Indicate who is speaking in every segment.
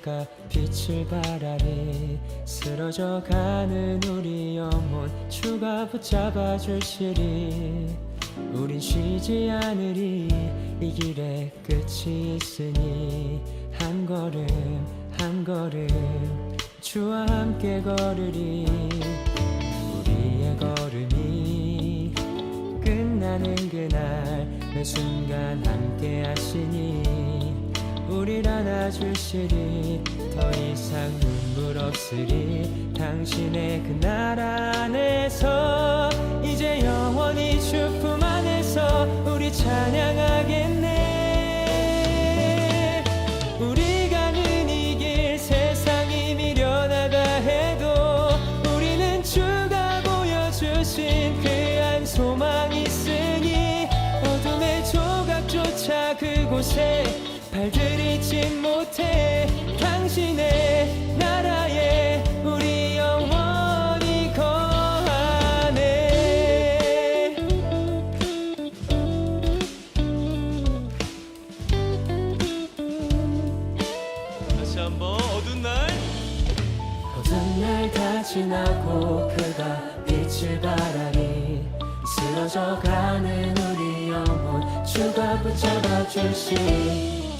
Speaker 1: 그가 빛을 바라리. 쓰러져가는 우리 영혼 주가 붙잡아 주시리. 우린 쉬지 않으리. 이 길에 끝이 있으니 한 걸음 한 걸음 주와 함께 걸으리. 우리의 걸음이 끝나는 그날 매 순간 함께 하시니 우릴 안아주시리. 더 이상 눈물 없으리. 당신의 그 나라 안에서 이제 영원히 주 품 안에서 우리 찬양하겠네. 우리 가는 이 길 세상이 미련하다 해도 우리는 주가 보여주신 그 한 소망 있으니 어둠의 조각조차 그곳에 발들이지 못해. 당신의 나라에 우리 영원히 거하네.
Speaker 2: 다시 한번 어두운 날
Speaker 1: 다 지나고 그가 빛을 바라리. 쓰러져가는 우리 영혼 주가 붙잡아 주시니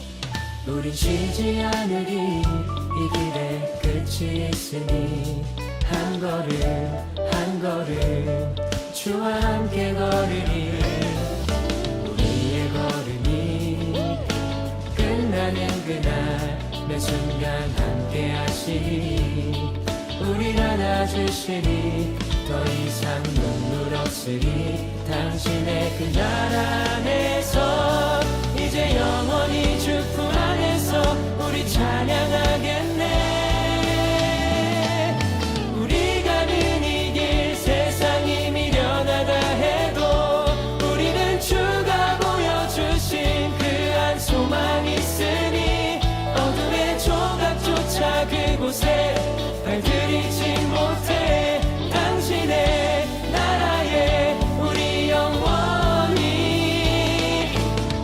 Speaker 1: 우린 쉬지 않으리. 이 길에 끝이 있으니 한 걸음 한 걸음 주와 함께 걸으리. 우리의 걸음이 끝나는 그날 매 순간 함께 하시니 우릴 안아주시리. 더 이상 눈물 없으리. 당신의 그 나라 안에서 이제 영원히 주 품 안에서 우리 찬양하겠네. 우리 가는 이 길 세상이 미련하다 해도 우리는 주가 보여주신 그 한 소망 있으니 어둠의 조각조차 그곳에 발들이지 못해. 당신의 나라에 우리 영원히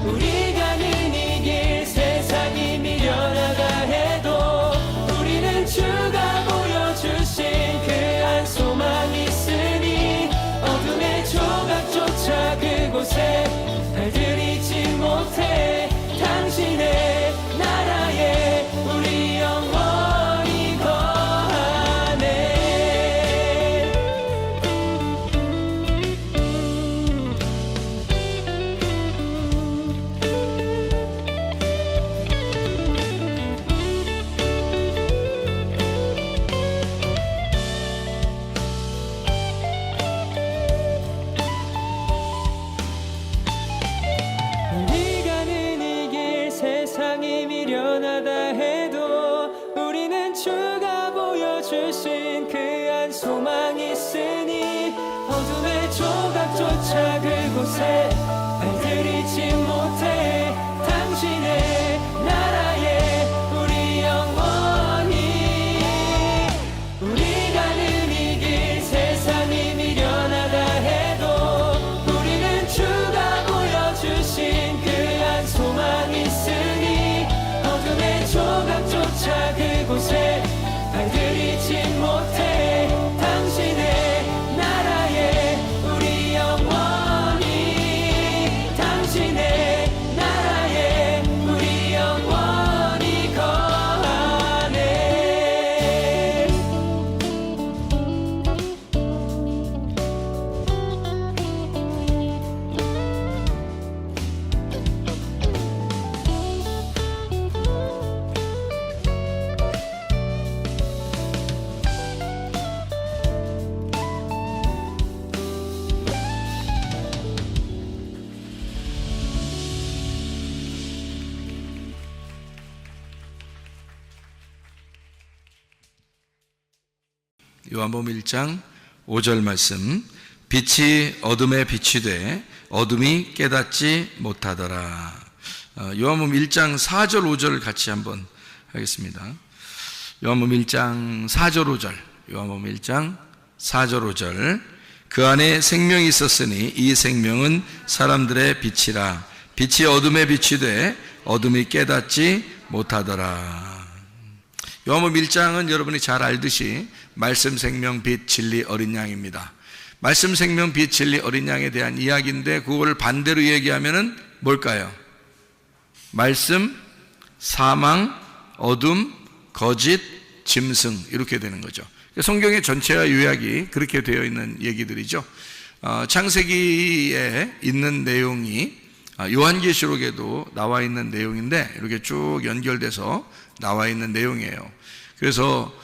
Speaker 1: 우리 가는 이 길 세상이 미련하다 해도 우리는 주가 보여주신 그 한 소망 있으니 어둠의 조각조차 그곳에 발들이지 못해. 당신의 나라에 우리 영원히 거하네. 우리 가는 이 길 세상이 미련하다 해도 우리는 주가 보여주신 그 한 소망 있으니 어둠의 조각조차 그곳에 발들이지 못해. 당신의 나라에 우리 영원히 우리 가는 이 길 세상이 미련하다 해도 우리는 주가 보여주신 그 한 소망 있으니 어둠의 조각조차 그곳에 발들이지 못해. 당신의 나라에 우리 영원히 당신의 나라에 우리 영원히 거하네.
Speaker 3: 요한복음 1장 5절 말씀. 빛이 어둠에 빛이 돼 어둠이 깨닫지 못하더라. 요한복음 1장 4절 5절 같이 한번 하겠습니다. 요한복음 1장 4절 5절. 요한복음 1장 4절 5절. 그 안에 생명이 있었으니 이 생명은 사람들의 빛이라. 빛이 어둠에 빛이 돼 어둠이 깨닫지 못하더라. 요한복음 1장은 여러분이 잘 알듯이 말씀, 생명, 빛, 진리, 어린 양입니다. 말씀, 생명, 빛, 진리, 어린 양에 대한 이야기인데 그거를 반대로 얘기하면은 뭘까요? 말씀, 사망, 어둠, 거짓, 짐승 이렇게 되는 거죠. 성경의 전체와 요약이 그렇게 되어 있는 얘기들이죠. 창세기에 있는 내용이 요한계시록에도 나와 있는 내용인데 이렇게 쭉 연결돼서 나와 있는 내용이에요. 그래서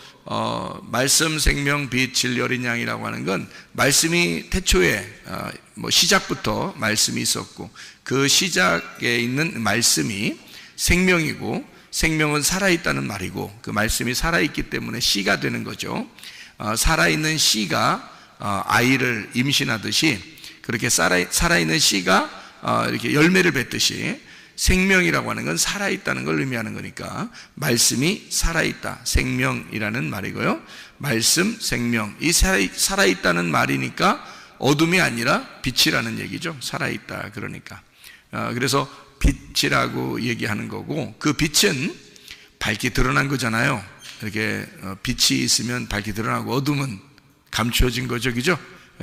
Speaker 3: 말씀, 생명, 빛, 진리, 어린 양이라고 하는 건 말씀이 태초에 시작부터 말씀이 있었고 그 시작에 있는 말씀이 생명이고 생명은 살아있다는 말이고 그 말씀이 살아있기 때문에 씨가 되는 거죠. 살아있는 씨가 아이를 임신하듯이 그렇게 살아있는 씨가 이렇게 열매를 맺듯이 생명이라고 하는 건 살아있다는 걸 의미하는 거니까 말씀이 살아있다, 생명이라는 말이고요. 말씀, 생명, 이 살아있다는 말이니까 어둠이 아니라 빛이라는 얘기죠. 살아있다 그러니까. 그래서 빛이라고 얘기하는 거고 그 빛은 밝게 드러난 거잖아요. 이렇게 빛이 있으면 밝게 드러나고 어둠은 감추어진 거죠. 그죠?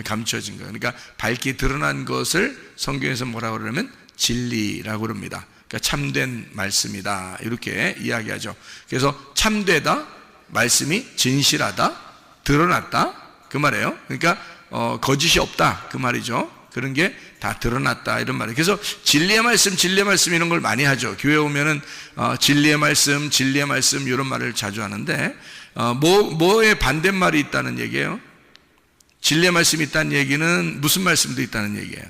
Speaker 3: 감추어진 거. 그러니까 밝게 드러난 것을 성경에서 뭐라고 그러냐면 진리라고 그럽니다. 그러니까 참된 말씀이다 이렇게 이야기하죠. 그래서 참되다, 말씀이 진실하다, 드러났다 그 말이에요. 그러니까 거짓이 없다 그 말이죠. 그런 게 다 드러났다 이런 말이에요. 그래서 진리의 말씀, 진리의 말씀 이런 걸 많이 하죠. 교회 오면은 진리의 말씀, 진리의 말씀 이런 말을 자주 하는데 뭐에 반대말이 있다는 얘기예요? 진리의 말씀이 있다는 얘기는 무슨 말씀도 있다는 얘기예요?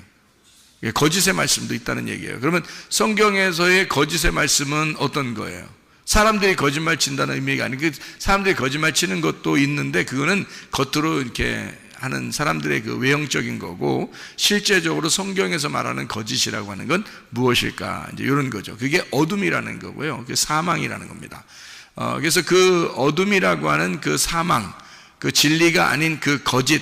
Speaker 3: 거짓의 말씀도 있다는 얘기예요. 그러면 성경에서의 거짓의 말씀은 어떤 거예요? 사람들이 거짓말 친다는 의미가 아니고 사람들이 거짓말 치는 것도 있는데 그거는 겉으로 이렇게 하는 사람들의 그 외형적인 거고 실제적으로 성경에서 말하는 거짓이라고 하는 건 무엇일까? 이제 이런 거죠. 그게 어둠이라는 거고요. 그게 사망이라는 겁니다. 그래서 그 어둠이라고 하는 그 사망, 그 진리가 아닌 그 거짓에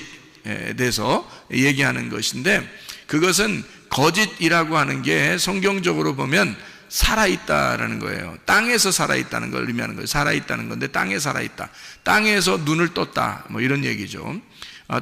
Speaker 3: 대해서 얘기하는 것인데 그것은 거짓이라고 하는 게 성경적으로 보면 살아있다라는 거예요. 땅에서 살아있다는 걸 의미하는 거예요. 살아있다는 건데 땅에 살아있다. 땅에서 눈을 떴다. 뭐 이런 얘기죠.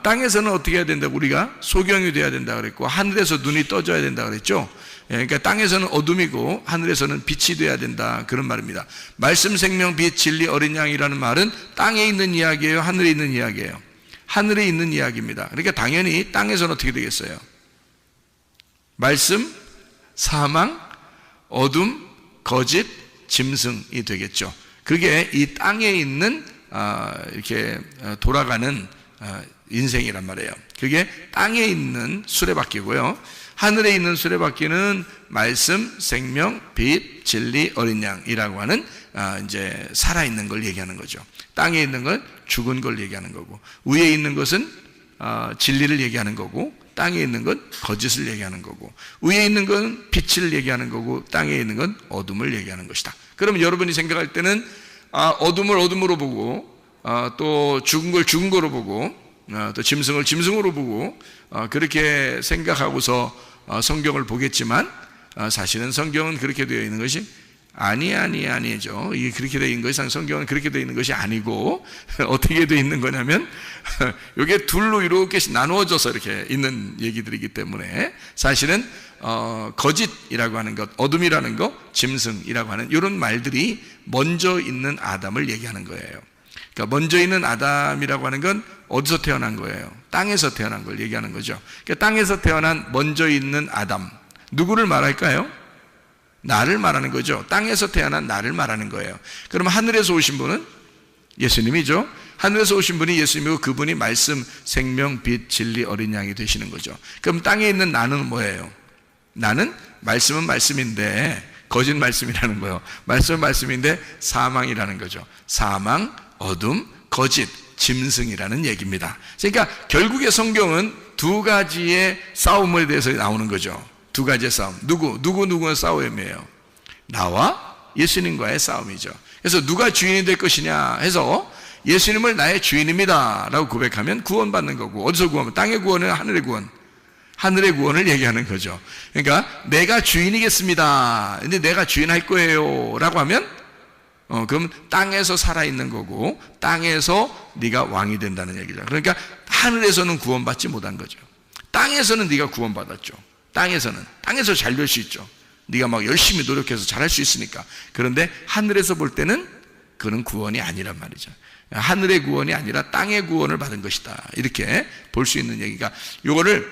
Speaker 3: 땅에서는 어떻게 해야 된다고 우리가 소경이 돼야 된다 그랬고 하늘에서 눈이 떠져야 된다 그랬죠. 그러니까 땅에서는 어둠이고 하늘에서는 빛이 돼야 된다 그런 말입니다. 말씀, 생명, 빛, 진리, 어린 양이라는 말은 땅에 있는 이야기예요? 하늘에 있는 이야기예요? 하늘에 있는 이야기입니다. 그러니까 당연히 땅에서는 어떻게 되겠어요? 말씀, 사망, 어둠, 거짓, 짐승이 되겠죠. 그게 이 땅에 있는 이렇게 돌아가는 인생이란 말이에요. 그게 땅에 있는 수레바퀴고요. 하늘에 있는 수레바퀴는 말씀, 생명, 빛, 진리, 어린 양이라고 하는 이제 살아있는 걸 얘기하는 거죠. 땅에 있는 건 죽은 걸 얘기하는 거고 위에 있는 것은 진리를 얘기하는 거고 땅에 있는 건 거짓을 얘기하는 거고 위에 있는 건 빛을 얘기하는 거고 땅에 있는 건 어둠을 얘기하는 것이다. 그러면 여러분이 생각할 때는 어둠을 어둠으로 보고 또 죽은 걸 죽은 거로 보고 또 짐승을 짐승으로 보고 그렇게 생각하고서 성경을 보겠지만 사실은 성경은 그렇게 되어 있는 것이 아니죠. 이게 그렇게 되어 있는 것이 성경은 그렇게 되어 있는 것이 아니고 어떻게 되어 있는 거냐면 이게 둘로 이렇게 나누어져서 이렇게 있는 얘기들이기 때문에 사실은 거짓이라고 하는 것, 어둠이라는 것, 짐승이라고 하는 이런 말들이 먼저 있는 아담을 얘기하는 거예요. 그러니까 먼저 있는 아담이라고 하는 건 어디서 태어난 거예요? 땅에서 태어난 걸 얘기하는 거죠. 그러니까 땅에서 태어난 먼저 있는 아담, 누구를 말할까요? 나를 말하는 거죠. 땅에서 태어난 나를 말하는 거예요. 그럼 하늘에서 오신 분은 예수님이죠. 하늘에서 오신 분이 예수님이고 그분이 말씀, 생명, 빛, 진리, 어린 양이 되시는 거죠. 그럼 땅에 있는 나는 뭐예요? 나는 말씀은 말씀인데 거짓 말씀이라는 거예요. 말씀은 말씀인데 사망이라는 거죠. 사망, 어둠, 거짓, 짐승이라는 얘기입니다. 그러니까 결국에 성경은 두 가지의 싸움에 대해서 나오는 거죠. 두 가지의 싸움. 누구의 싸움이에요? 나와 예수님과의 싸움이죠. 그래서 누가 주인이 될 것이냐 해서 예수님을 나의 주인입니다 라고 고백하면 구원받는 거고, 어디서 구원하면? 땅의 구원은 하늘의 구원. 하늘의 구원을 얘기하는 거죠. 그러니까 내가 주인이겠습니다. 근데 내가 주인 할 거예요 라고 하면 그럼 땅에서 살아있는 거고 땅에서 네가 왕이 된다는 얘기죠. 그러니까 하늘에서는 구원받지 못한 거죠. 땅에서는 네가 구원받았죠. 땅에서 잘 될 수 있죠. 네가 막 열심히 노력해서 잘할 수 있으니까. 그런데 하늘에서 볼 때는 그는 구원이 아니란 말이죠. 하늘의 구원이 아니라 땅의 구원을 받은 것이다. 이렇게 볼 수 있는 얘기가, 요거를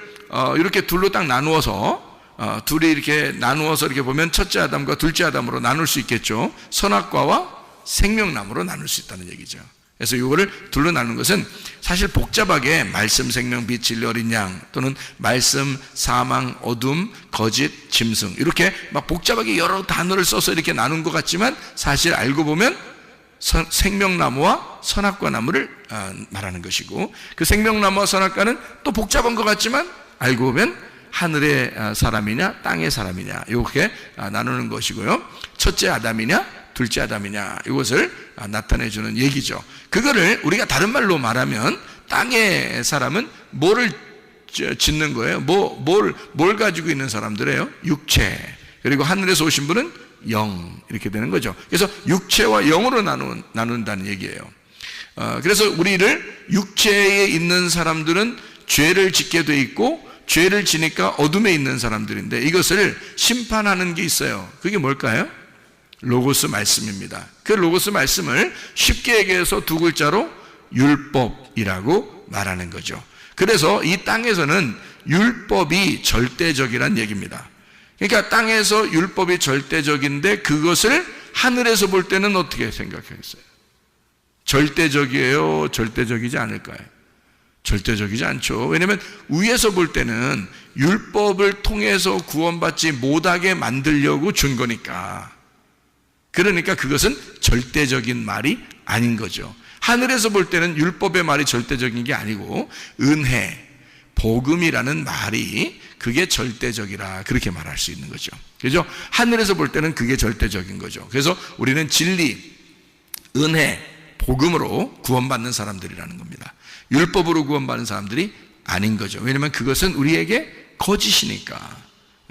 Speaker 3: 이렇게 둘로 딱 나누어서 둘이 이렇게 나누어서 이렇게 보면 첫째 아담과 둘째 아담으로 나눌 수 있겠죠. 선악과와 생명나무로 나눌 수 있다는 얘기죠. 그래서 이거를 둘로 나누는 것은 사실 복잡하게 말씀, 생명, 빛, 진리, 어린 양, 또는 말씀, 사망, 어둠, 거짓, 짐승, 이렇게 막 복잡하게 여러 단어를 써서 이렇게 나눈 것 같지만 사실 알고 보면 생명나무와 선악과 나무를 말하는 것이고, 그 생명나무와 선악과는 또 복잡한 것 같지만 알고 보면 하늘의 사람이냐 땅의 사람이냐 이렇게 나누는 것이고요. 첫째 아담이냐 둘째 아담이냐 이것을 나타내 주는 얘기죠. 그거를 우리가 다른 말로 말하면 땅의 사람은 뭐를 짓는 거예요? 뭘 가지고 있는 사람들이에요? 육체. 그리고 하늘에서 오신 분은 영, 이렇게 되는 거죠. 그래서 육체와 영으로 나눈다는 얘기예요. 그래서 우리를 육체에 있는 사람들은 죄를 짓게 돼 있고, 죄를 지니까 어둠에 있는 사람들인데 이것을 심판하는 게 있어요. 그게 뭘까요? 로고스 말씀입니다. 그 로고스 말씀을 쉽게 얘기해서 두 글자로 율법이라고 말하는 거죠. 그래서 이 땅에서는 율법이 절대적이란 얘기입니다. 그러니까 땅에서 율법이 절대적인데 그것을 하늘에서 볼 때는 어떻게 생각하겠어요? 절대적이에요? 절대적이지 않을까요? 절대적이지 않죠. 왜냐하면 위에서 볼 때는 율법을 통해서 구원받지 못하게 만들려고 준 거니까. 그러니까 그것은 절대적인 말이 아닌 거죠. 하늘에서 볼 때는 율법의 말이 절대적인 게 아니고 은혜, 복음이라는 말이 그게 절대적이라 그렇게 말할 수 있는 거죠. 그죠? 하늘에서 볼 때는 그게 절대적인 거죠. 그래서 우리는 진리, 은혜, 복음으로 구원받는 사람들이라는 겁니다. 율법으로 구원받는 사람들이 아닌 거죠. 왜냐하면 그것은 우리에게 거짓이니까.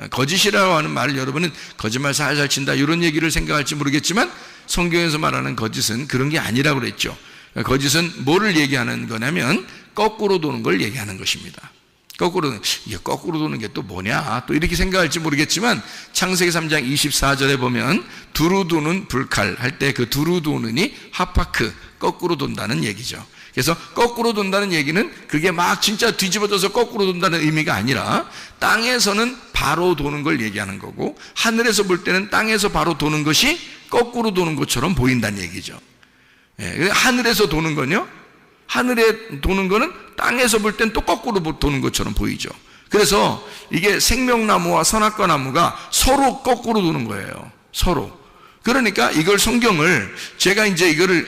Speaker 3: 거짓이라고 하는 말을 여러분은 거짓말 살살 친다 이런 얘기를 생각할지 모르겠지만 성경에서 말하는 거짓은 그런 게 아니라고 그랬죠. 거짓은 뭐를 얘기하는 거냐면 거꾸로 도는 걸 얘기하는 것입니다. 거꾸로 도는 게 또 뭐냐 또 이렇게 생각할지 모르겠지만 창세기 3장 24절에 보면 두루 도는 불칼 할 때 그 두루 도는이 하파크, 거꾸로 돈다는 얘기죠. 그래서 거꾸로 돈다는 얘기는 그게 막 진짜 뒤집어져서 거꾸로 돈다는 의미가 아니라 땅에서는 바로 도는 걸 얘기하는 거고, 하늘에서 볼 때는 땅에서 바로 도는 것이 거꾸로 도는 것처럼 보인다는 얘기죠. 하늘에서 도는 건요, 하늘에 도는 거는 땅에서 볼 땐 또 거꾸로 도는 것처럼 보이죠. 그래서 이게 생명나무와 선악과 나무가 서로 거꾸로 도는 거예요. 서로. 그러니까 이걸 성경을 제가 이제 이걸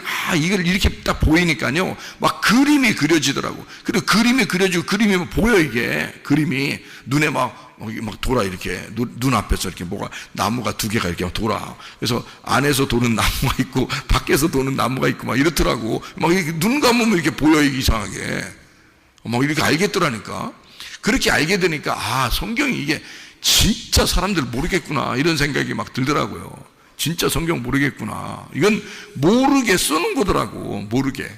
Speaker 3: 이렇게 딱 보이니까요, 막 그림이 그려지더라고. 그리고 그림이 그려지고 그림이 보여. 이게 그림이 눈에 막 돌아. 이렇게 눈 앞에서 이렇게 뭐가 나무가 두 개가 이렇게 돌아. 그래서 안에서 도는 나무가 있고 밖에서 도는 나무가 있고 막 이렇더라고. 막 이렇게 눈 감으면 이렇게 보여. 이게 이상하게 막 이렇게 알겠더라니까. 그렇게 알게 되니까 성경이 이게 진짜 사람들 모르겠구나 이런 생각이 막 들더라고요. 진짜 성경 모르겠구나. 이건 모르게 쓰는 거더라고. 모르게.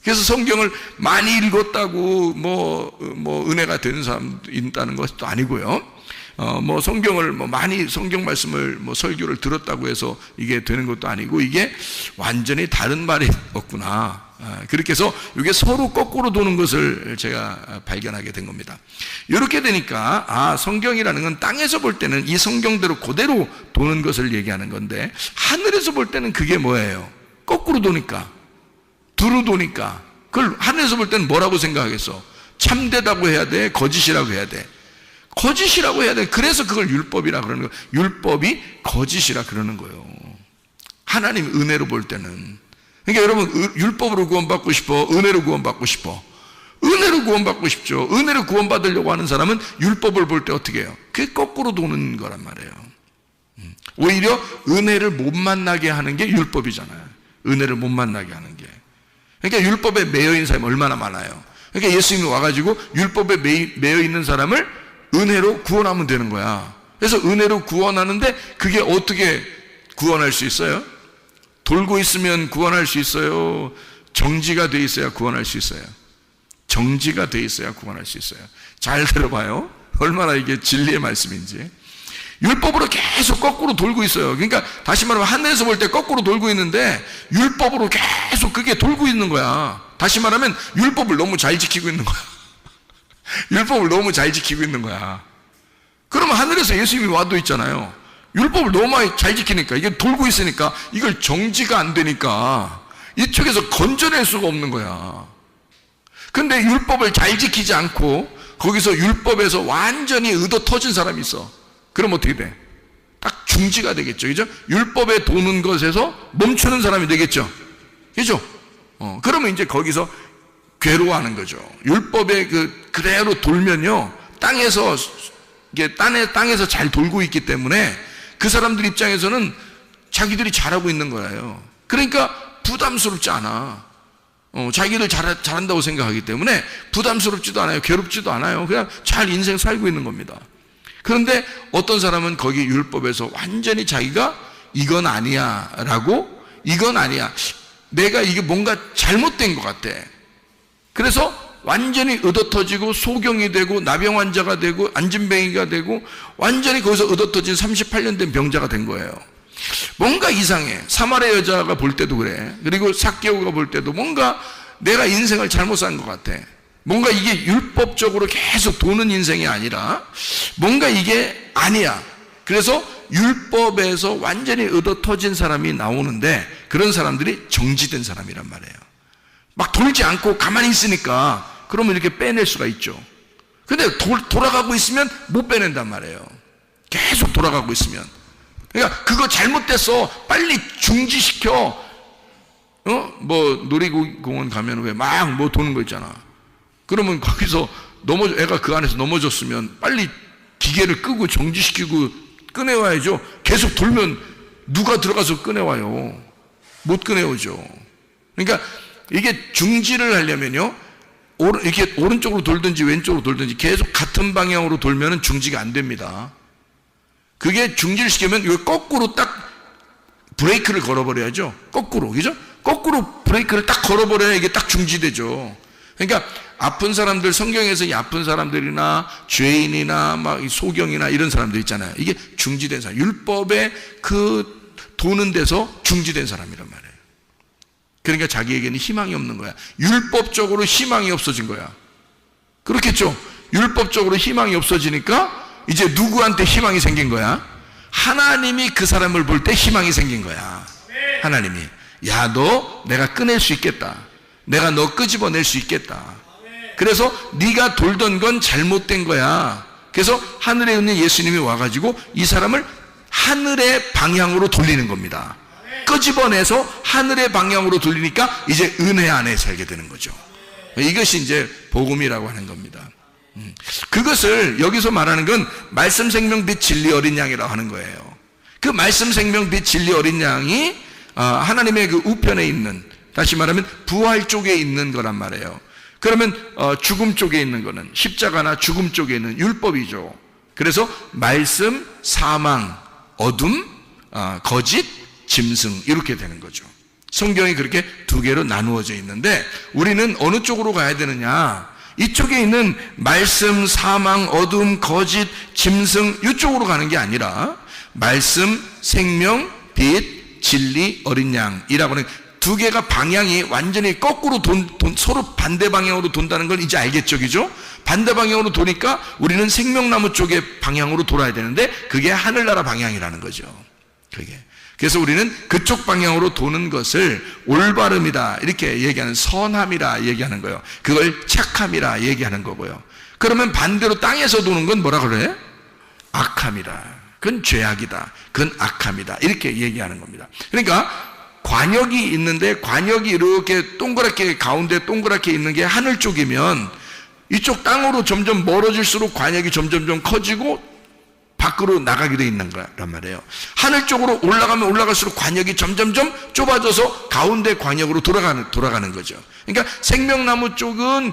Speaker 3: 그래서 성경을 많이 읽었다고 뭐 은혜가 되는 사람 있다는 것도 아니고요. 성경을 많이 성경 말씀을 설교를 들었다고 해서 이게 되는 것도 아니고, 이게 완전히 다른 말이 없구나. 그렇게 해서 이게 서로 거꾸로 도는 것을 제가 발견하게 된 겁니다. 이렇게 되니까 성경이라는 건 땅에서 볼 때는 이 성경대로 그대로 도는 것을 얘기하는 건데, 하늘에서 볼 때는 그게 뭐예요? 거꾸로 도니까, 두루 도니까. 그걸 하늘에서 볼 때는 뭐라고 생각하겠어? 참되다고 해야 돼? 거짓이라고 해야 돼? 거짓이라고 해야 돼. 그래서 그걸 율법이라 그러는 거예요. 율법이 거짓이라 그러는 거예요. 하나님 은혜로 볼 때는. 그러니까 여러분, 율법으로 구원받고 싶어? 은혜로 구원받고 싶어? 은혜로 구원받고 싶죠. 은혜로 구원받으려고 하는 사람은 율법을 볼 때 어떻게 해요? 그게 거꾸로 도는 거란 말이에요. 오히려 은혜를 못 만나게 하는 게 율법이잖아요. 은혜를 못 만나게 하는 게. 그러니까 율법에 매여 있는 사람이 얼마나 많아요. 그러니까 예수님이 와가지고 율법에 매여 있는 사람을 은혜로 구원하면 되는 거야. 그래서 은혜로 구원하는데 그게 어떻게 구원할 수 있어요? 돌고 있으면 구원할 수 있어요? 정지가 돼 있어야 구원할 수 있어요? 정지가 돼 있어야 구원할 수 있어요. 잘 들어봐요. 얼마나 이게 진리의 말씀인지. 율법으로 계속 거꾸로 돌고 있어요. 그러니까 다시 말하면 하늘에서 볼 때 거꾸로 돌고 있는데 율법으로 계속 그게 돌고 있는 거야. 다시 말하면 율법을 너무 잘 지키고 있는 거야. 율법을 너무 잘 지키고 있는 거야. 그러면 하늘에서 예수님이 와도 있잖아요. 율법을 너무 많이 잘 지키니까 이게 돌고 있으니까 이걸 정지가 안 되니까 이쪽에서 건져낼 수가 없는 거야. 근데 율법을 잘 지키지 않고 거기서 율법에서 완전히 의도 터진 사람이 있어. 그럼 어떻게 돼? 딱 중지가 되겠죠. 그죠? 율법에 도는 것에서 멈추는 사람이 되겠죠. 그죠? 그러면 이제 거기서 괴로워하는 거죠. 율법에 그대로 돌면요. 땅에서, 이게 땅에서 잘 돌고 있기 때문에 그 사람들 입장에서는 자기들이 잘하고 있는 거예요. 그러니까 부담스럽지 않아. 자기들 잘한다고 생각하기 때문에 부담스럽지도 않아요. 괴롭지도 않아요. 그냥 잘 인생 살고 있는 겁니다. 그런데 어떤 사람은 거기 율법에서 완전히 자기가 이건 아니야 라고, 이건 아니야, 내가 이게 뭔가 잘못된 것 같아. 그래서 완전히 의도터지고 소경이 되고 나병 환자가 되고 안진뱅이가 되고 완전히 거기서 의도터진 38년 된 병자가 된 거예요. 뭔가 이상해. 사마리아 여자가 볼 때도 그래. 그리고 삭개오가 볼 때도 뭔가 내가 인생을 잘못 산 것 같아. 뭔가 이게 율법적으로 계속 도는 인생이 아니라 뭔가 이게 아니야. 그래서 율법에서 완전히 의도터진 사람이 나오는데 그런 사람들이 정지된 사람이란 말이에요. 막 돌지 않고 가만히 있으니까 그러면 이렇게 빼낼 수가 있죠. 근데 돌아가고 있으면 못 빼낸단 말이에요. 계속 돌아가고 있으면. 그러니까 그거 잘못됐어. 빨리 중지시켜. 뭐 놀이공원 가면 왜 막 뭐 도는 거 있잖아. 그러면 거기서 애가 그 안에서 넘어졌으면 빨리 기계를 끄고 정지시키고 꺼내와야죠. 계속 돌면 누가 들어가서 꺼내와요? 못 꺼내오죠. 그러니까 이게 중지를 하려면요, 이렇게 오른쪽으로 돌든지 왼쪽으로 돌든지 계속 같은 방향으로 돌면은 중지가 안 됩니다. 그게 중지를 시키면 이거 거꾸로 딱 브레이크를 걸어버려야죠. 거꾸로, 그죠? 거꾸로 브레이크를 딱 걸어버려야 이게 딱 중지되죠. 그러니까 아픈 사람들, 성경에서 이 아픈 사람들이나 죄인이나 막 소경이나 이런 사람들 있잖아요. 이게 중지된 사람, 율법에 그 도는 데서 중지된 사람이란 말이에요. 그러니까 자기에게는 희망이 없는 거야. 율법적으로 희망이 없어진 거야. 그렇겠죠? 율법적으로 희망이 없어지니까 이제 누구한테 희망이 생긴 거야? 하나님이 그 사람을 볼 때 희망이 생긴 거야. 하나님이, 야, 너 내가 꺼낼 수 있겠다. 내가 너 끄집어낼 수 있겠다. 그래서 네가 돌던 건 잘못된 거야. 그래서 하늘에 있는 예수님이 와가지고 이 사람을 하늘의 방향으로 돌리는 겁니다. 끄집어내서 하늘의 방향으로 돌리니까 이제 은혜 안에 살게 되는 거죠. 이것이 이제 복음이라고 하는 겁니다. 그것을 여기서 말하는 건 말씀 생명 빛 진리 어린 양이라고 하는 거예요. 그 말씀 생명 빛 진리 어린 양이 하나님의 그 우편에 있는, 다시 말하면 부활 쪽에 있는 거란 말이에요. 그러면 죽음 쪽에 있는 거는, 십자가나 죽음 쪽에 있는 율법이죠. 그래서 말씀, 사망, 어둠, 거짓, 짐승, 이렇게 되는 거죠. 성경이 그렇게 두 개로 나누어져 있는데 우리는 어느 쪽으로 가야 되느냐? 이쪽에 있는 말씀, 사망, 어둠, 거짓, 짐승, 이쪽으로 가는 게 아니라 말씀, 생명, 빛, 진리, 어린 양이라고 하는 두 개가 방향이 완전히 거꾸로 서로 반대 방향으로 돈다는 걸 이제 알겠죠, 그죠? 반대 방향으로 도니까 우리는 생명나무 쪽의 방향으로 돌아야 되는데 그게 하늘나라 방향이라는 거죠. 그게. 그래서 우리는 그쪽 방향으로 도는 것을 올바름이다 이렇게 얘기하는, 선함이라 얘기하는 거예요. 그걸 착함이라 얘기하는 거고요. 그러면 반대로 땅에서 도는 건 뭐라 그래? 악함이다. 그건 죄악이다. 그건 악함이다. 이렇게 얘기하는 겁니다. 그러니까 관역이 있는데 관역이 이렇게 동그랗게 가운데 동그랗게 있는 게 하늘 쪽이면 이쪽 땅으로 점점 멀어질수록 관역이 점점 커지고 밖으로 나가게 돼 있는 거란 말이에요. 하늘 쪽으로 올라가면 올라갈수록 관역이 점점점 좁아져서 가운데 관역으로 돌아가는 거죠. 그러니까 생명나무 쪽은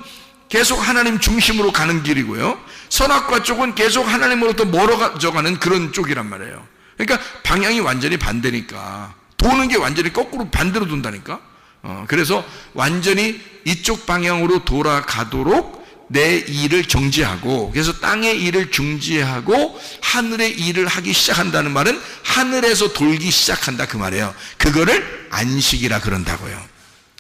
Speaker 3: 계속 하나님 중심으로 가는 길이고요. 선악과 쪽은 계속 하나님으로부터 멀어져 가는 그런 쪽이란 말이에요. 그러니까 방향이 완전히 반대니까 도는 게 완전히 거꾸로 반대로 돈다니까. 그래서 완전히 이쪽 방향으로 돌아가도록 내 일을 정지하고, 그래서 땅의 일을 중지하고 하늘의 일을 하기 시작한다는 말은 하늘에서 돌기 시작한다 그 말이에요. 그거를 안식이라 그런다고요.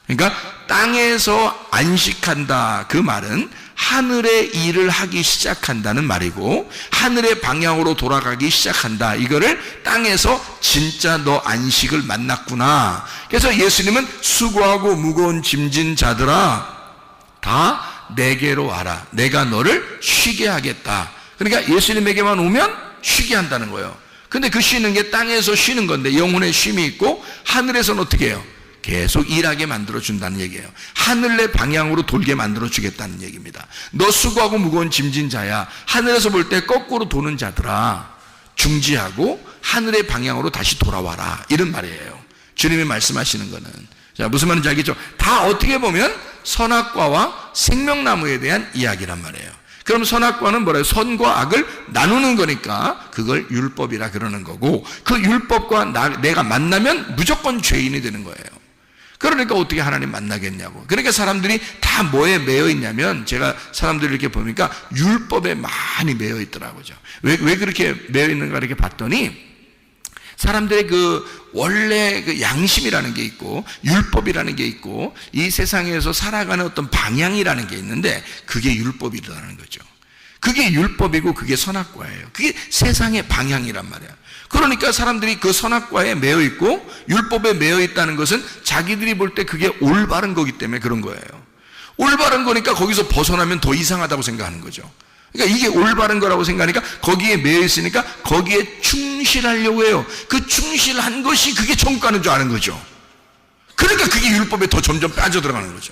Speaker 3: 그러니까 땅에서 안식한다 그 말은 하늘의 일을 하기 시작한다는 말이고, 하늘의 방향으로 돌아가기 시작한다, 이거를 땅에서 진짜 너 안식을 만났구나. 그래서 예수님은 수고하고 무거운 짐진 자들아 다 내게로 와라, 내가 너를 쉬게 하겠다. 그러니까 예수님에게만 오면 쉬게 한다는 거예요. 근데 그 쉬는 게 땅에서 쉬는 건데 영혼의 쉼이 있고, 하늘에서는 어떻게 해요? 계속 일하게 만들어준다는 얘기예요. 하늘의 방향으로 돌게 만들어주겠다는 얘기입니다. 너 수고하고 무거운 짐진 자야, 하늘에서 볼 때 거꾸로 도는 자들아 중지하고 하늘의 방향으로 다시 돌아와라, 이런 말이에요. 주님이 말씀하시는 거는. 자, 무슨 말인지 알겠죠? 다 어떻게 보면 선악과와 생명나무에 대한 이야기란 말이에요. 그럼 선악과는 뭐래요? 선과 악을 나누는 거니까 그걸 율법이라 그러는 거고, 그 율법과 내가 만나면 무조건 죄인이 되는 거예요. 그러니까 어떻게 하나님 만나겠냐고. 그러니까 사람들이 다 뭐에 매여 있냐면, 제가 사람들을 이렇게 보니까 율법에 많이 매여 있더라고요. 왜 그렇게 매여 있는가 이렇게 봤더니, 사람들의 그 원래 그 양심이라는 게 있고 율법이라는 게 있고 이 세상에서 살아가는 어떤 방향이라는 게 있는데, 그게 율법이라는 거죠. 그게 율법이고 그게 선악과예요. 그게 세상의 방향이란 말이야. 그러니까 사람들이 그 선악과에 매여 있고 율법에 매여 있다는 것은 자기들이 볼 때 그게 올바른 거기 때문에 그런 거예요. 올바른 거니까 거기서 벗어나면 더 이상하다고 생각하는 거죠. 그러니까 이게 올바른 거라고 생각하니까 거기에 매여 있으니까 거기에 충실하려고 해요. 그 충실한 것이 그게 천국 가는 줄 아는 거죠. 그러니까 그게 율법에 더 점점 빠져들어가는 거죠.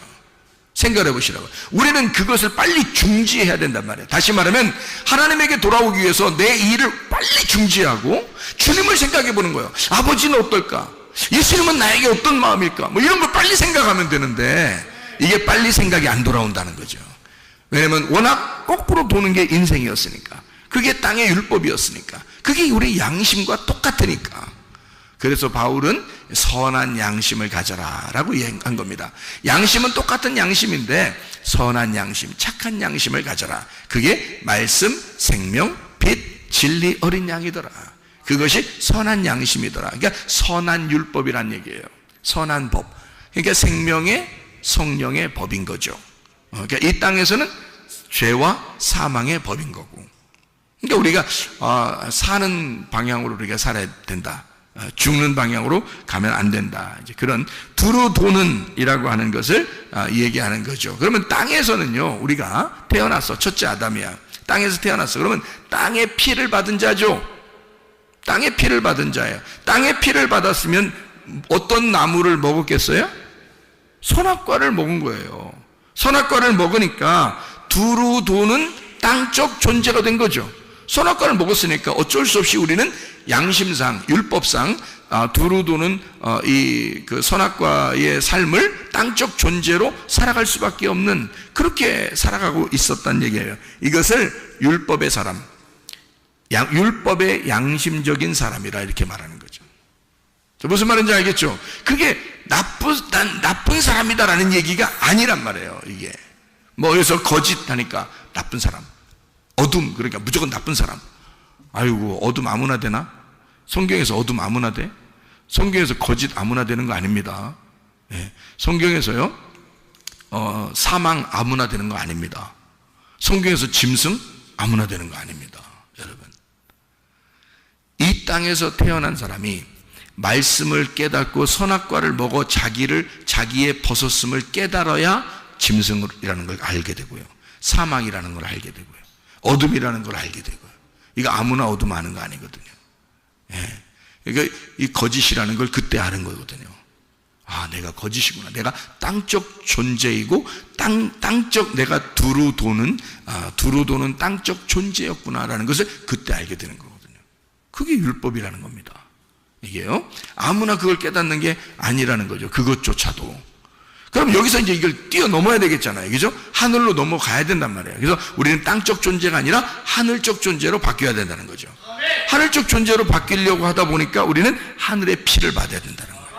Speaker 3: 생각해 보시라고. 우리는 그것을 빨리 중지해야 된단 말이에요. 다시 말하면 하나님에게 돌아오기 위해서 내 일을 빨리 중지하고 주님을 생각해 보는 거예요. 아버지는 어떨까? 예수님은 나에게 어떤 마음일까? 뭐 이런 걸 빨리 생각하면 되는데, 이게 빨리 생각이 안 돌아온다는 거죠. 왜냐면 워낙 거꾸로 도는 게 인생이었으니까, 그게 땅의 율법이었으니까, 그게 우리 양심과 똑같으니까. 그래서 바울은 선한 양심을 가져라 라고 한 겁니다. 양심은 똑같은 양심인데 선한 양심, 착한 양심을 가져라. 그게 말씀, 생명, 빛, 진리 어린 양이더라. 그것이 선한 양심이더라. 그러니까 선한 율법이란 얘기예요. 선한 법. 그러니까 생명의 성령의 법인 거죠. 그러니까 이 땅에서는 죄와 사망의 법인 거고, 그러니까 우리가 사는 방향으로 우리가 살아야 된다, 죽는 방향으로 가면 안 된다, 이제 그런 두루 도는 이라고 하는 것을 얘기하는 거죠. 그러면 땅에서는요, 우리가 태어났어. 첫째 아담이야. 땅에서 태어났어. 그러면 땅의 피를 받은 자죠. 땅의 피를 받은 자예요. 땅의 피를 받았으면 어떤 나무를 먹었겠어요? 선악과를 먹은 거예요. 선악과를 먹으니까 두루 도는 땅적 존재가 된 거죠. 선악과를 먹었으니까 어쩔 수 없이 우리는 양심상, 율법상 두루 도는 그 선악과의 삶을 땅적 존재로 살아갈 수밖에 없는, 그렇게 살아가고 있었단 얘기예요. 이것을 율법의 사람, 율법의 양심적인 사람이라 이렇게 말하는 거죠. 무슨 말인지 알겠죠? 그게 나쁜 사람이다라는 얘기가 아니란 말이에요. 이게 뭐 그래서 거짓하니까 나쁜 사람, 어둠 그러니까 무조건 나쁜 사람. 아이고, 어둠 아무나 되나? 성경에서 어둠 아무나 돼? 성경에서 거짓 아무나 되는 거 아닙니다. 예. 성경에서요 사망 아무나 되는 거 아닙니다. 성경에서 짐승 아무나 되는 거 아닙니다. 여러분, 이 땅에서 태어난 사람이 말씀을 깨닫고 선악과를 먹어 자기의 벗었음을 깨달아야 짐승이라는 걸 알게 되고요, 사망이라는 걸 알게 되고요, 어둠이라는 걸 알게 되고요. 이거 아무나 어둠 아는 거 아니거든요. 예. 그러니까 이 거짓이라는 걸 그때 아는 거거든요. 아, 내가 거짓이구나. 내가 땅적 존재이고 땅적 내가 두루 도는 땅적 존재였구나라는 것을 그때 알게 되는 거거든요. 그게 율법이라는 겁니다. 이게요, 아무나 그걸 깨닫는 게 아니라는 거죠. 그것조차도. 그럼 여기서 이제 이걸 뛰어넘어야 되겠잖아요. 그죠? 하늘로 넘어가야 된단 말이에요. 그래서 우리는 땅적 존재가 아니라 하늘적 존재로 바뀌어야 된다는 거죠. 하늘적 존재로 바뀌려고 하다 보니까 우리는 하늘의 피를 받아야 된다는 거예요.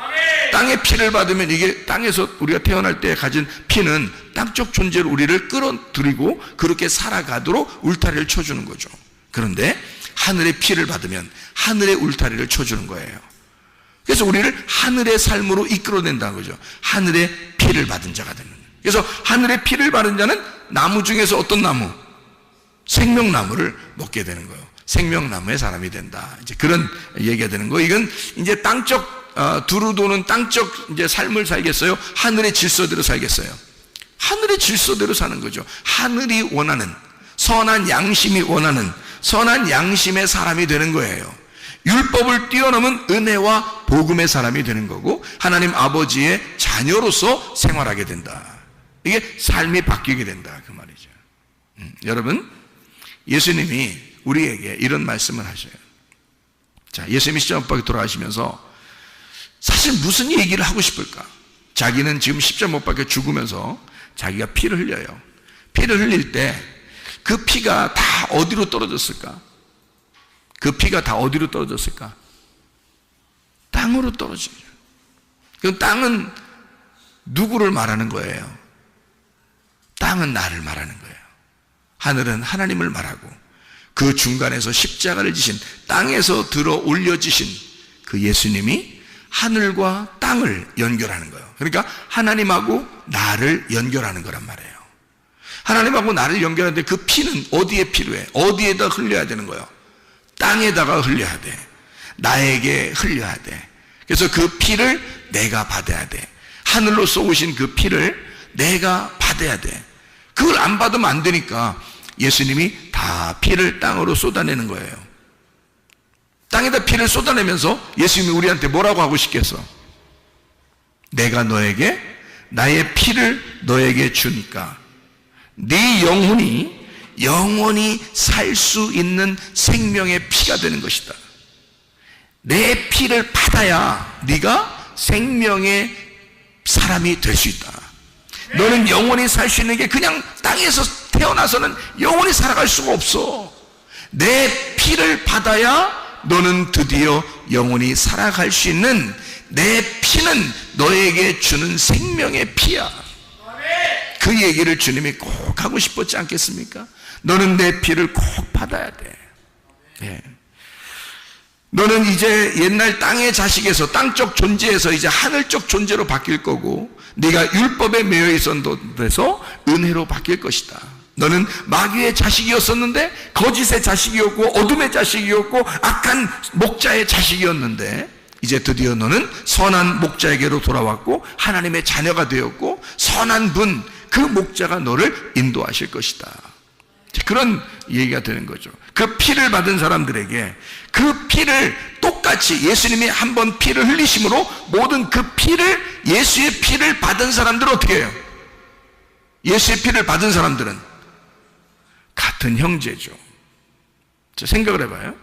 Speaker 3: 땅의 피를 받으면 이게 땅에서 우리가 태어날 때 가진 피는 땅적 존재로 우리를 끌어들이고 그렇게 살아가도록 울타리를 쳐주는 거죠. 그런데 하늘의 피를 받으면 하늘의 울타리를 쳐주는 거예요. 그래서 우리를 하늘의 삶으로 이끌어낸다는 거죠. 하늘의 피를 받은 자가 되는 거예요. 그래서 하늘의 피를 받은 자는 나무 중에서 어떤 나무? 생명나무를 먹게 되는 거예요. 생명나무의 사람이 된다. 이제 그런 얘기가 되는 거예요. 이건 이제 땅적 두루 도는 땅적 이제 삶을 살겠어요? 하늘의 질서대로 살겠어요? 하늘의 질서대로 사는 거죠. 하늘이 원하는, 선한 양심이 원하는 선한 양심의 사람이 되는 거예요. 율법을 뛰어넘은 은혜와 복음의 사람이 되는 거고 하나님 아버지의 자녀로서 생활하게 된다. 이게 삶이 바뀌게 된다 그 말이죠. 여러분, 예수님이 우리에게 이런 말씀을 하셔요. 자, 예수님이 십자가 돌아가시면서 사실 무슨 얘기를 하고 싶을까? 자기는 지금 십자가 못 박혀 죽으면서 자기가 피를 흘려요. 피를 흘릴 때 그 피가 다 어디로 떨어졌을까? 그 피가 다 어디로 떨어졌을까? 땅으로 떨어지죠. 그 땅은 누구를 말하는 거예요? 땅은 나를 말하는 거예요. 하늘은 하나님을 말하고 그 중간에서 십자가를 지신 땅에서 들어 올려지신 그 예수님이 하늘과 땅을 연결하는 거예요. 그러니까 하나님하고 나를 연결하는 거란 말이에요. 하나님하고 나를 연결하는데 그 피는 어디에 필요해? 어디에다 흘려야 되는 거예요? 땅에다가 흘려야 돼. 나에게 흘려야 돼. 그래서 그 피를 내가 받아야 돼. 하늘로 쏘으신 그 피를 내가 받아야 돼. 그걸 안 받으면 안 되니까 예수님이 다 피를 땅으로 쏟아내는 거예요. 땅에다 피를 쏟아내면서 예수님이 우리한테 뭐라고 하고 싶겠어? 내가 너에게 나의 피를 너에게 주니까 네 영혼이 영원히 살 수 있는 생명의 피가 되는 것이다. 내 피를 받아야 네가 생명의 사람이 될 수 있다. 너는 영원히 살 수 있는 게 그냥 땅에서 태어나서는 영원히 살아갈 수가 없어. 내 피를 받아야 너는 드디어 영원히 살아갈 수 있는 내 피는 너에게 주는 생명의 피야. 그 얘기를 주님이 꼭 하고 싶었지 않겠습니까? 너는 내 피를 꼭 받아야 돼. 예. 너는 이제 옛날 땅의 자식에서 땅적 존재에서 이제 하늘적 존재로 바뀔 거고 네가 율법에 매여 있었는데서 은혜로 바뀔 것이다. 너는 마귀의 자식이었었는데 거짓의 자식이었고 어둠의 자식이었고 악한 목자의 자식이었는데 이제 드디어 너는 선한 목자에게로 돌아왔고 하나님의 자녀가 되었고 선한 분 그 목자가 너를 인도하실 것이다. 그런 얘기가 되는 거죠. 그 피를 받은 사람들에게 그 피를 똑같이 예수님이 한번 피를 흘리심으로 모든 그 피를 예수의 피를 받은 사람들은 어떻게 해요? 예수의 피를 받은 사람들은 같은 형제죠. 자, 생각을 해봐요.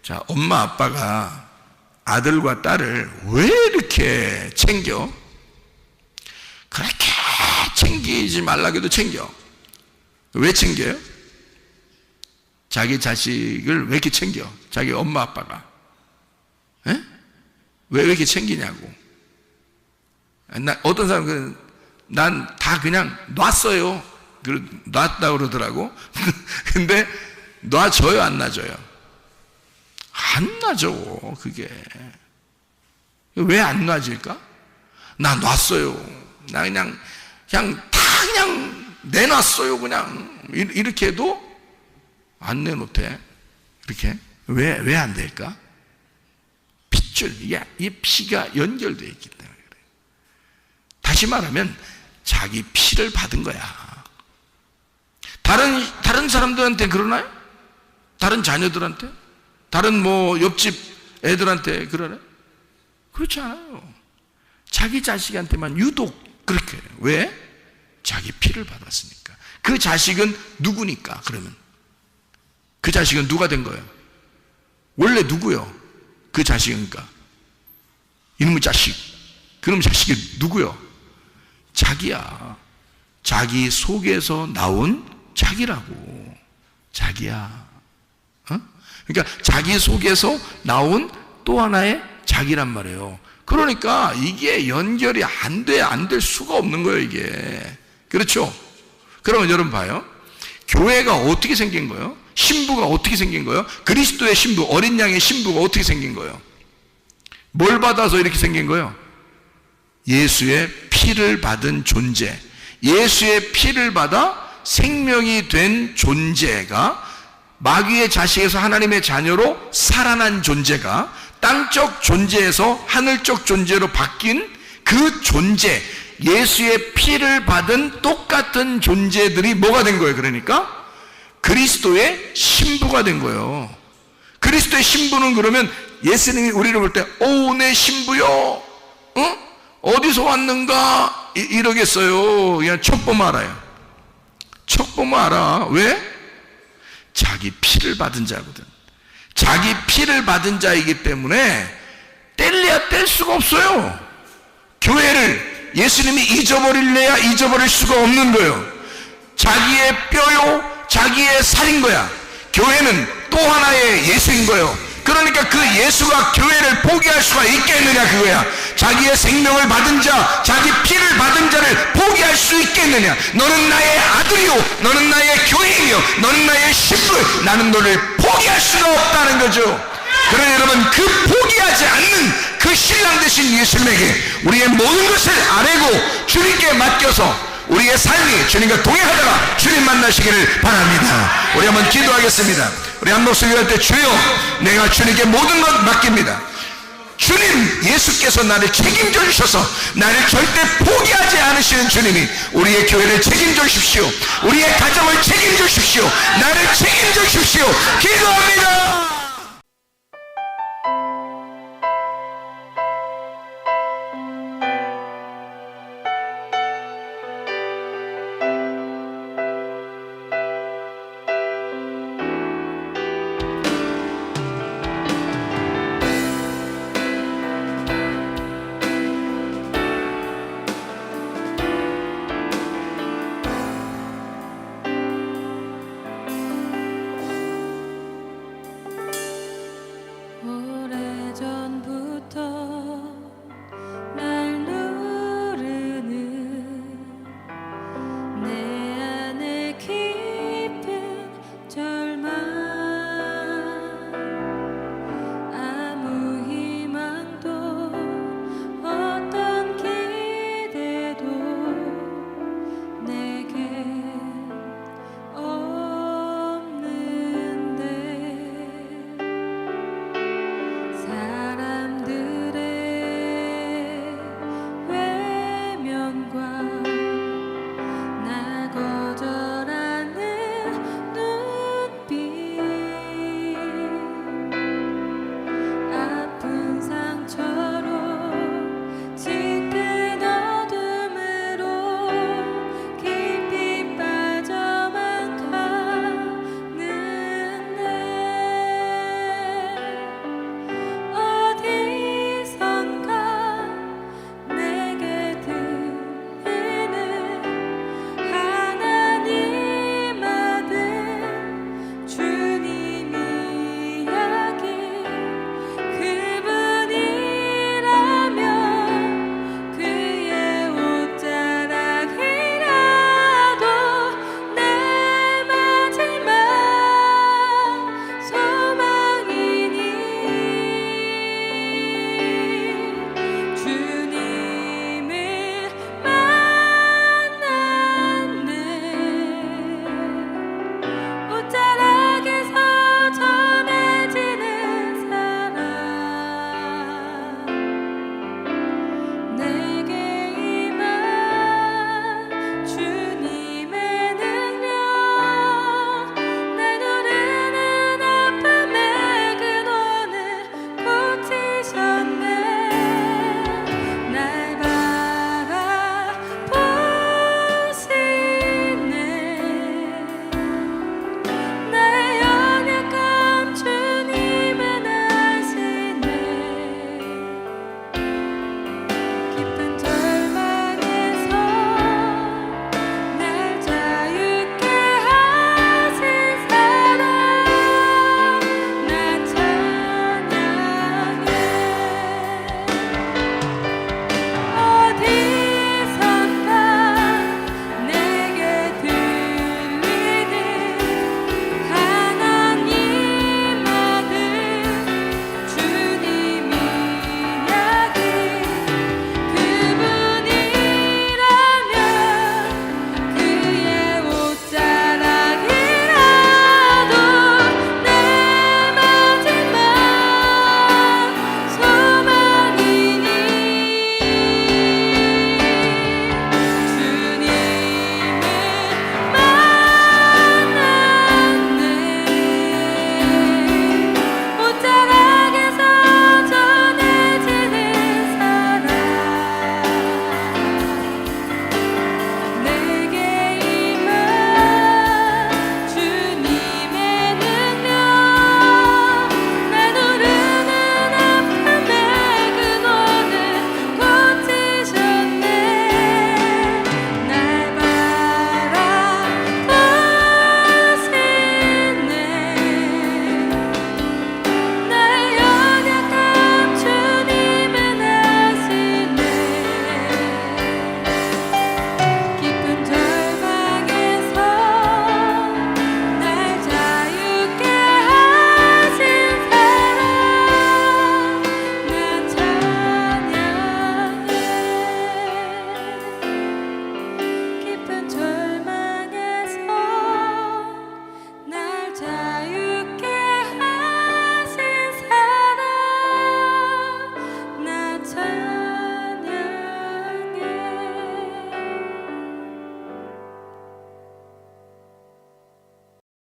Speaker 3: 자, 엄마 아빠가 아들과 딸을 왜 이렇게 챙겨? 그렇게 챙기지 말라고도 챙겨. 왜 챙겨요? 자기 자식을 왜 이렇게 챙겨? 자기 엄마 아빠가. 에? 왜 이렇게 챙기냐고. 어떤 사람은 난 다 그냥 놨어요. 놨다 그러더라고. 근데 놔줘요, 안 놔줘요? 안 놔줘, 그게. 왜 안 놔질까? 나 놨어요. 나 그냥 다 그냥 내놨어요, 그냥. 이렇게 해도 안 내놓대. 이렇게. 왜 안 될까? 핏줄, 이 피가 연결되어 있기 때문에 그래. 다시 말하면 자기 피를 받은 거야. 다른 사람들한테 그러나요? 다른 자녀들한테? 다른 옆집 애들한테 그러나요? 그렇지 않아요. 자기 자식한테만 유독 그렇게 해요. 왜? 자기 피를 받았으니까. 그 자식은 누구니까? 그러면 그 자식은 누가 된 거예요? 원래 누구요? 그 자식이니까 이놈의 자식, 그놈의 자식이 누구요? 자기야. 자기 속에서 나온 자기라고. 자기야. 그러니까 자기 속에서 나온 또 하나의 자기란 말이에요. 그러니까 이게 연결이 안 될 수가 없는 거예요, 이게. 그렇죠? 그러면 여러분 봐요. 교회가 어떻게 생긴 거예요? 신부가 어떻게 생긴 거예요? 그리스도의 신부, 어린 양의 신부가 어떻게 생긴 거예요? 뭘 받아서 이렇게 생긴 거예요? 예수의 피를 받은 존재. 예수의 피를 받아 생명이 된 존재가 마귀의 자식에서 하나님의 자녀로 살아난 존재가 땅적 존재에서 하늘적 존재로 바뀐 그 존재, 예수의 피를 받은 똑같은 존재들이 뭐가 된 거예요? 그러니까 그리스도의 신부가 된 거예요. 그리스도의 신부는 그러면 예수님이 우리를 볼 때 오, 내 신부요, 어디서 왔는가 이러겠어요. 그냥 척 보면 알아요. 척 보면 알아. 왜? 자기 피를 받은 자거든. 자기 피를 받은 자이기 때문에 뗄래야 뗄 수가 없어요. 교회를 예수님이 잊어버릴래야 잊어버릴 수가 없는 거예요. 자기의 뼈요, 자기의 살인 거야. 교회는 또 하나의 예수인 거예요. 그러니까 그 예수가 교회를 포기할 수가 있겠느냐, 그거야. 자기의 생명을 받은 자, 자기 피를 받은 자를 포기할 수 있겠느냐. 너는 나의 아들이요, 너는 나의 교인이요, 너는 나의 신부, 나는 너를 포기할 수가 없다는 거죠. 그러나 여러분, 그 포기하지 않는 그 신랑 되신 예수님에게 우리의 모든 것을 아뢰고 주님께 맡겨서 우리의 삶이 주님과 동행하다가 주님 만나시기를 바랍니다. 우리 한번 기도하겠습니다. 우리 한 목소리 할 때, 주여, 내가 주님께 모든 것 맡깁니다. 주님, 예수께서 나를 책임져 주셔서 나를 절대 포기하지 않으시는 주님이 우리의 교회를 책임져 주십시오. 우리의 가정을 책임져 주십시오. 나를 책임져 주십시오. 기도합니다.